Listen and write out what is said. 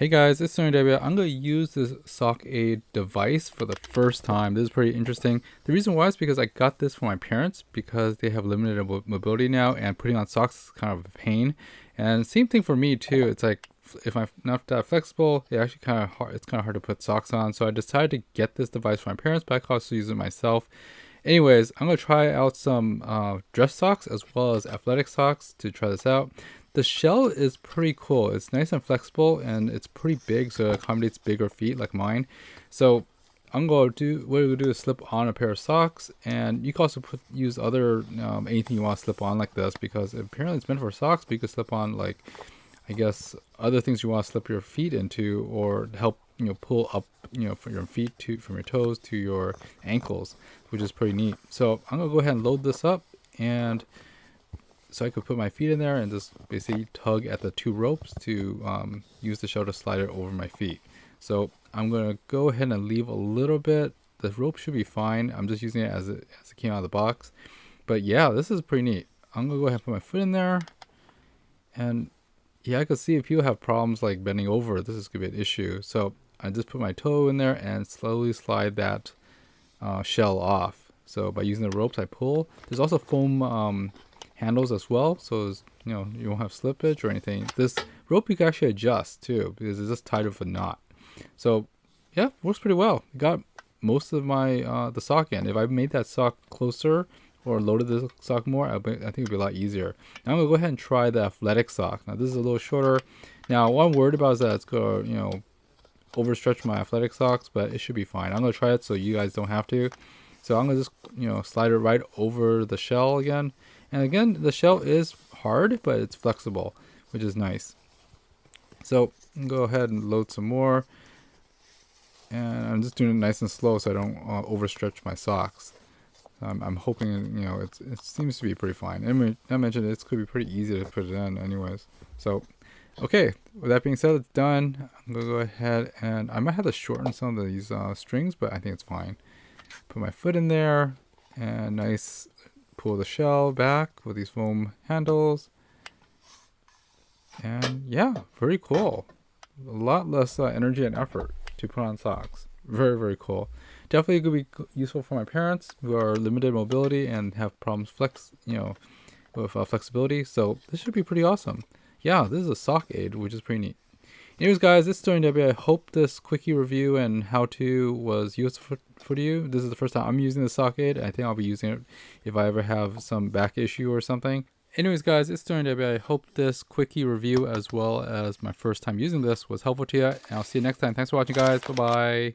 Hey guys, it's Tony W. I'm going to use this sock aid device for the first time. This is pretty interesting. The reason why is because I got this from my parents because they have limited mobility now, and putting on socks is kind of a pain. And same thing for me too. It's like if I'm not that flexible, it's kind of hard to put socks on. So I decided to get this device from my parents, but I could also use it myself. Anyways, I'm going to try out some dress socks as well as athletic socks to try this out. The shell is pretty cool. It's nice and flexible, and it's pretty big, so it accommodates bigger feet like mine. So I'm going to do, what we're going to do is slip on a pair of socks, and you can also use other, anything you want to slip on like this, because apparently it's meant for socks, but you can slip on like, I guess, other things you want to slip your feet into, or help, pull up, from your feet from your toes to your ankles, which is pretty neat. So I'm going to go ahead and load this up, and so I could put my feet in there and just basically tug at the two ropes to use the shell to slide it over my feet. So I'm going to go ahead and leave a little bit. The rope should be fine. I'm just using it as it came out of the box. But yeah, this is pretty neat. I'm going to go ahead and put my foot in there. And yeah, I could see if people have problems like bending over, this is going to be an issue. So I just put my toe in there and slowly slide that shell off. So by using the ropes, I pull. There's also foam handles as well, so you won't have slippage or anything. This rope you can actually adjust too, because it's just tied with a knot. So yeah, works pretty well. Got most of my the sock in. If I made that sock closer or loaded the sock more, I think it'd be a lot easier. Now I'm gonna go ahead and try the athletic sock. Now this is a little shorter. Now what I'm worried about is that it's gonna overstretch my athletic socks, but it should be fine. I'm gonna try it so you guys don't have to. So I'm gonna just slide it right over the shell again. And again, the shell is hard, but it's flexible, which is nice. So I'm gonna go ahead and load some more. And I'm just doing it nice and slow so I don't overstretch my socks. I'm hoping, it seems to be pretty fine. I mentioned it could be pretty easy to put it in anyways. So, okay, with that being said, it's done. I'm gonna go ahead and I might have to shorten some of these strings, but I think it's fine. Put my foot in there and nice. Pull the shell back with these foam handles, and yeah, very cool. A lot less energy and effort to put on socks. Very, very cool. Definitely could be useful for my parents who are limited mobility and have problems with flexibility. So this should be pretty awesome. Yeah, this is a sock aid, which is pretty neat. Anyways, guys, this is Tony W. I hope this quickie review and how-to was useful for you. This is the first time I'm using the sock aid. I think I'll be using it if I ever have some back issue or something. Anyways, guys, it's Tony W. I hope this quickie review as well as my first time using this was helpful to you. And I'll see you next time. Thanks for watching, guys. Bye-bye.